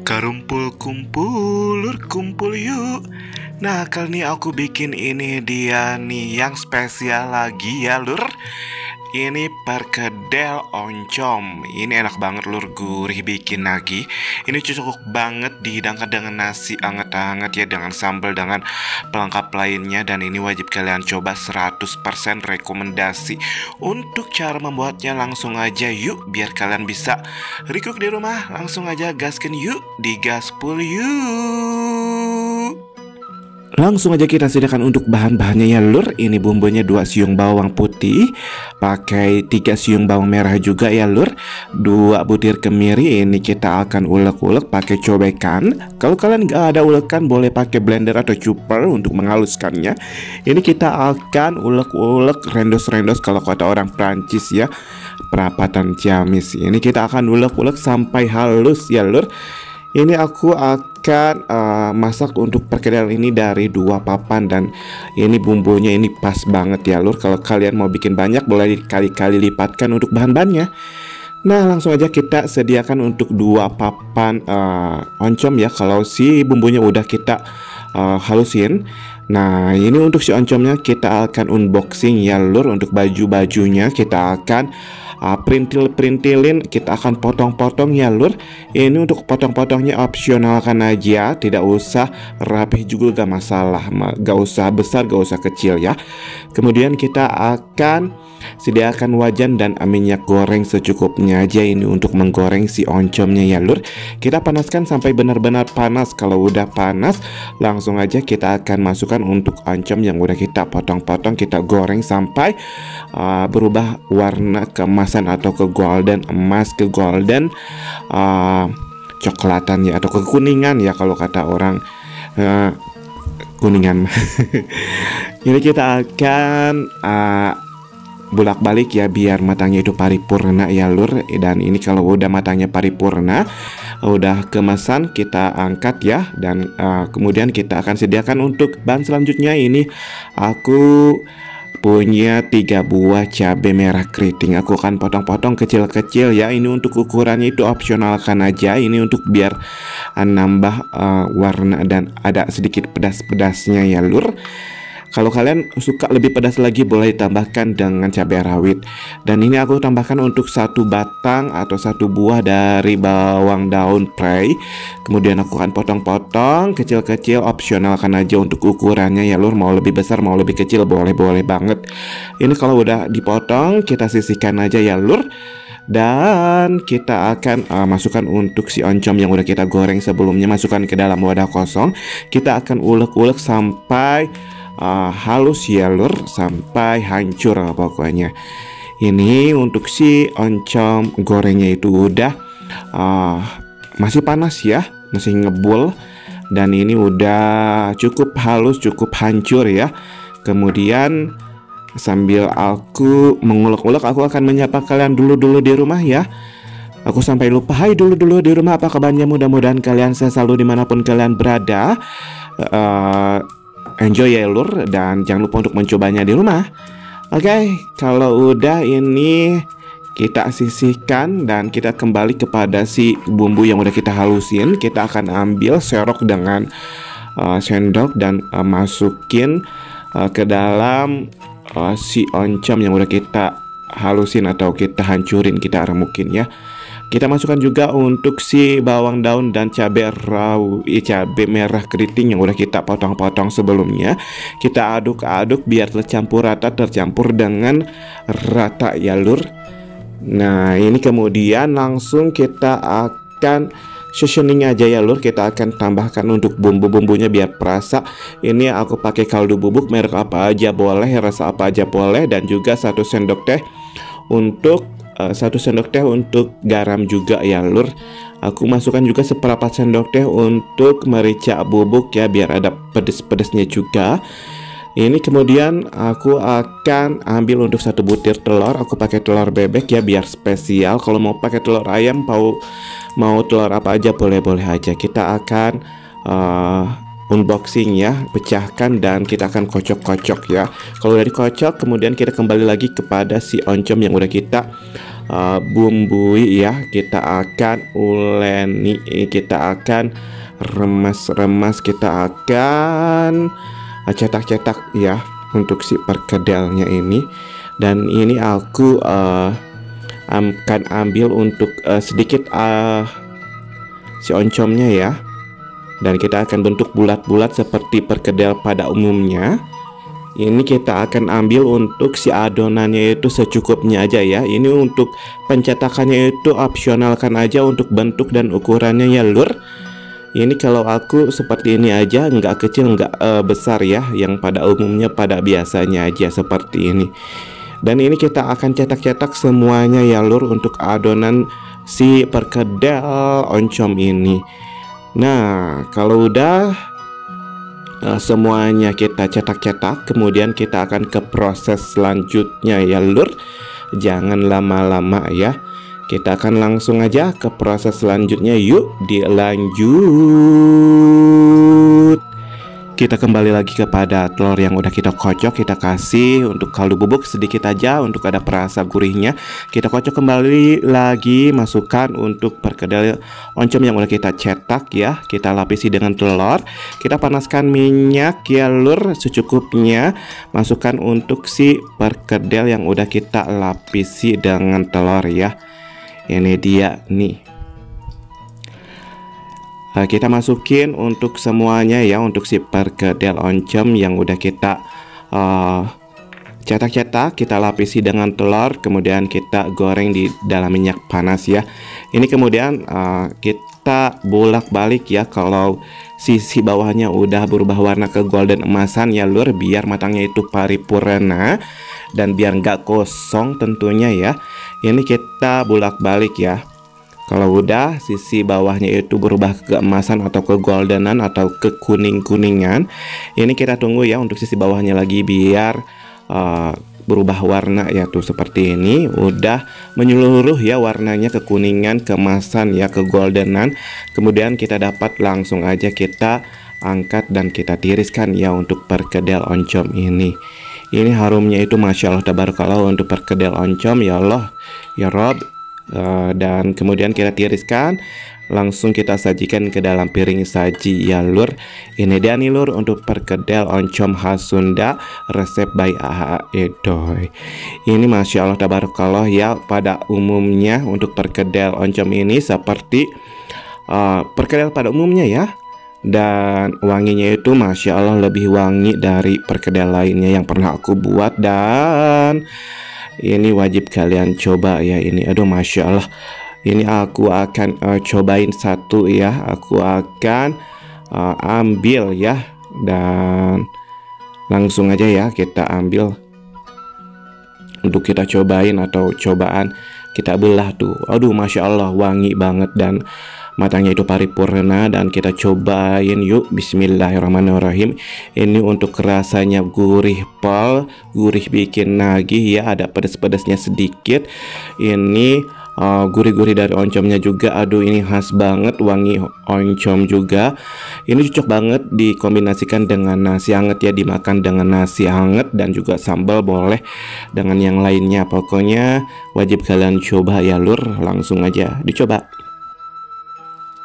Karumpul kumpul, lur kumpul yuk. Nah, kali ini aku bikin ini dia nih yang spesial lagi ya, lur. Ini perkedel oncom. Ini enak banget, lur, gurih bikin lagi. Ini cocok banget dihidangkan dengan nasi anget-anget ya, dengan sambal, dengan pelengkap lainnya. Dan ini wajib kalian coba, 100% rekomendasi. Untuk cara membuatnya langsung aja yuk, biar kalian bisa recook di rumah. Langsung aja gaskan yuk, digaspol yuk. Langsung aja kita sediakan untuk bahan-bahannya ya, lur. Ini bumbunya 2 siung bawang putih, pakai 3 siung bawang merah juga ya, lur. 2 butir kemiri, ini kita akan ulek-ulek pakai cobekan. Kalau kalian gak ada ulekan, boleh pakai blender atau chopper untuk menghaluskannya. Ini kita akan ulek-ulek rendos-rendos kalau kata orang Prancis ya, perapatan Ciamis. Ini kita akan ulek-ulek sampai halus ya, lur. Ini aku akan masak untuk perkedel ini dari 2 papan. Dan ini bumbunya ini pas banget ya, lur. Kalau kalian mau bikin banyak, boleh dikali-kali lipatkan untuk bahan-bahannya. Nah, langsung aja kita sediakan untuk 2 papan oncom ya, kalau si bumbunya udah kita halusin. Nah, ini untuk si oncomnya kita akan unboxing ya, lur. Untuk baju-bajunya kita akan perintil-perintilin, kita akan potong-potong ya, lur. Ini untuk potong-potongnya opsionalkan aja, tidak usah rapih juga gak masalah, gak usah besar, gak usah kecil ya. Kemudian kita akan sediakan wajan dan minyak goreng secukupnya aja, ini untuk menggoreng si oncomnya ya, lur. Kita panaskan sampai benar-benar panas. Kalau udah panas, langsung aja kita akan masukkan untuk oncom yang udah kita potong-potong. Kita goreng sampai berubah warna keemasan atau ke golden, emas ke golden, coklatan ya, atau kekuningan ya kalau kata orang kuningan. Ini kita akan bolak-balik ya, biar matangnya itu paripurna ya, lur. Dan ini kalau udah matangnya paripurna, udah kemasan, kita angkat ya. Dan kemudian kita akan sediakan untuk bahan selanjutnya. Ini aku punya 3 buah cabai merah keriting. Aku akan potong-potong kecil-kecil ya. Ini untuk ukurannya itu opsionalkan aja. Ini untuk biar nambah warna dan ada sedikit pedas-pedasnya ya, lur. Kalau kalian suka lebih pedas lagi, boleh ditambahkan dengan cabai rawit. Dan ini aku tambahkan untuk 1 batang atau 1 buah dari bawang daun prei. Kemudian aku akan potong-potong kecil-kecil, opsionalkan aja untuk ukurannya ya, lur. Mau lebih besar, mau lebih kecil, boleh-boleh banget. Ini kalau udah dipotong, kita sisihkan aja ya, lur. Dan kita akan masukkan untuk si oncom yang udah kita goreng sebelumnya, masukkan ke dalam wadah kosong. Kita akan ulek-ulek sampai halus ya, lur, sampai hancur pokoknya. Ini untuk si oncom gorengnya itu udah masih panas ya, masih ngebul. Dan ini udah cukup halus, cukup hancur ya. Kemudian sambil aku mengulek-ulek, aku akan menyapa kalian dulu di rumah ya. Aku sampai lupa, hai dulu di rumah, apa kabarnya? Mudah-mudahan kalian selalu dimanapun kalian berada. Enjoy ya, lur, dan jangan lupa untuk mencobanya di rumah. Oke, kalau udah ini kita sisihkan dan kita kembali kepada si bumbu yang udah kita halusin. Kita akan ambil serok dengan sendok dan masukin ke dalam si oncom yang udah kita halusin atau kita hancurin, kita remukin ya. Kita masukkan juga untuk si bawang daun dan cabai cabai merah keriting yang udah kita potong-potong sebelumnya. Kita aduk-aduk biar tercampur rata, tercampur dengan rata ya, lur. Nah, ini kemudian langsung kita akan seasoning aja ya, lur. Kita akan tambahkan untuk bumbu-bumbunya biar perasa. Ini aku pakai kaldu bubuk merek apa aja boleh, rasa apa aja boleh. Dan juga 1 sendok teh untuk 1 sendok teh untuk garam juga ya, lur. Aku masukkan juga seperempat sendok teh untuk merica bubuk ya, biar ada pedes-pedesnya juga. Ini kemudian aku akan ambil untuk 1 butir telur. Aku pakai telur bebek ya, biar spesial. Kalau mau pakai telur ayam, mau telur apa aja boleh-boleh aja. Kita akan unboxing ya, pecahkan dan kita akan kocok-kocok ya. Kalau udah dikocok, kemudian kita kembali lagi kepada si oncom yang udah kita bumbui ya. Kita akan uleni, kita akan remas-remas, kita akan cetak-cetak ya untuk si perkedelnya ini. Dan ini aku akan ambil untuk sedikit si oncomnya ya. Dan kita akan bentuk bulat-bulat seperti perkedel pada umumnya. Ini kita akan ambil untuk si adonannya itu secukupnya aja ya. Ini untuk pencetakannya itu opsionalkan aja untuk bentuk dan ukurannya ya lur. Ini kalau aku seperti ini aja, nggak kecil nggak besar ya. Yang pada umumnya pada biasanya aja seperti ini. Dan ini kita akan cetak-cetak semuanya ya lur untuk adonan si perkedel oncom ini. Nah, kalau udah semuanya kita cetak-cetak, kemudian kita akan ke proses selanjutnya ya lur. Jangan lama-lama ya. Kita akan langsung aja ke proses selanjutnya. Yuk dilanjut. Kita kembali lagi kepada telur yang udah kita kocok. Kita kasih untuk kaldu bubuk sedikit aja untuk ada perasa gurihnya. Kita kocok kembali lagi, masukkan untuk perkedel oncom yang udah kita cetak ya. Kita lapisi dengan telur. Kita panaskan minyak ya lur secukupnya. Masukkan untuk si perkedel yang udah kita lapisi dengan telur ya. Ini dia nih. Kita masukin untuk semuanya ya, untuk si perkedel oncom yang udah kita cetak-cetak. Kita lapisi dengan telur, kemudian kita goreng di dalam minyak panas ya. Ini kemudian kita bolak-balik ya. Kalau sisi bawahnya udah berubah warna ke golden emasan ya lur, biar matangnya itu paripurna dan biar nggak kosong tentunya ya. Ini kita bolak-balik ya. Kalau udah sisi bawahnya itu berubah ke keemasan atau ke goldenan atau ke kuning-kuningan, ini kita tunggu ya untuk sisi bawahnya lagi biar berubah warna ya, tuh seperti ini. Udah menyeluruh ya warnanya ke kuningan, keemasan ya, ke goldenan. Kemudian kita dapat langsung aja kita angkat dan kita tiriskan ya untuk perkedel oncom ini. Ini harumnya itu Masya Allah tabarakallah untuk perkedel oncom ya Allah ya Rob. Dan kemudian kita tiriskan, langsung kita sajikan ke dalam piring saji ya lur. Ini dia nih lur untuk perkedel oncom khas Sunda, resep by A.H. Edoy. Ini Masya Allah tabarakallah ya. Pada umumnya untuk perkedel oncom ini seperti perkedel pada umumnya ya. Dan wanginya itu Masya Allah lebih wangi dari perkedel lainnya yang pernah aku buat. Dan ini wajib kalian coba ya ini. Aduh Masya Allah. Ini aku akan cobain satu ya. Aku akan ambil ya. Dan langsung aja ya kita ambil untuk kita cobain atau cobaan. Kita belah tuh. Aduh Masya Allah wangi banget dan matangnya itu paripurna. Dan kita cobain yuk. Bismillahirrahmanirrahim. Ini untuk rasanya gurih pol, gurih bikin nagih ya. Ada pedas-pedasnya sedikit. Ini gurih-gurih dari oncomnya juga. Aduh ini khas banget, wangi oncom juga. Ini cocok banget dikombinasikan dengan nasi hangat ya, dimakan dengan nasi hangat dan juga sambal boleh dengan yang lainnya. Pokoknya wajib kalian coba ya lur, langsung aja dicoba.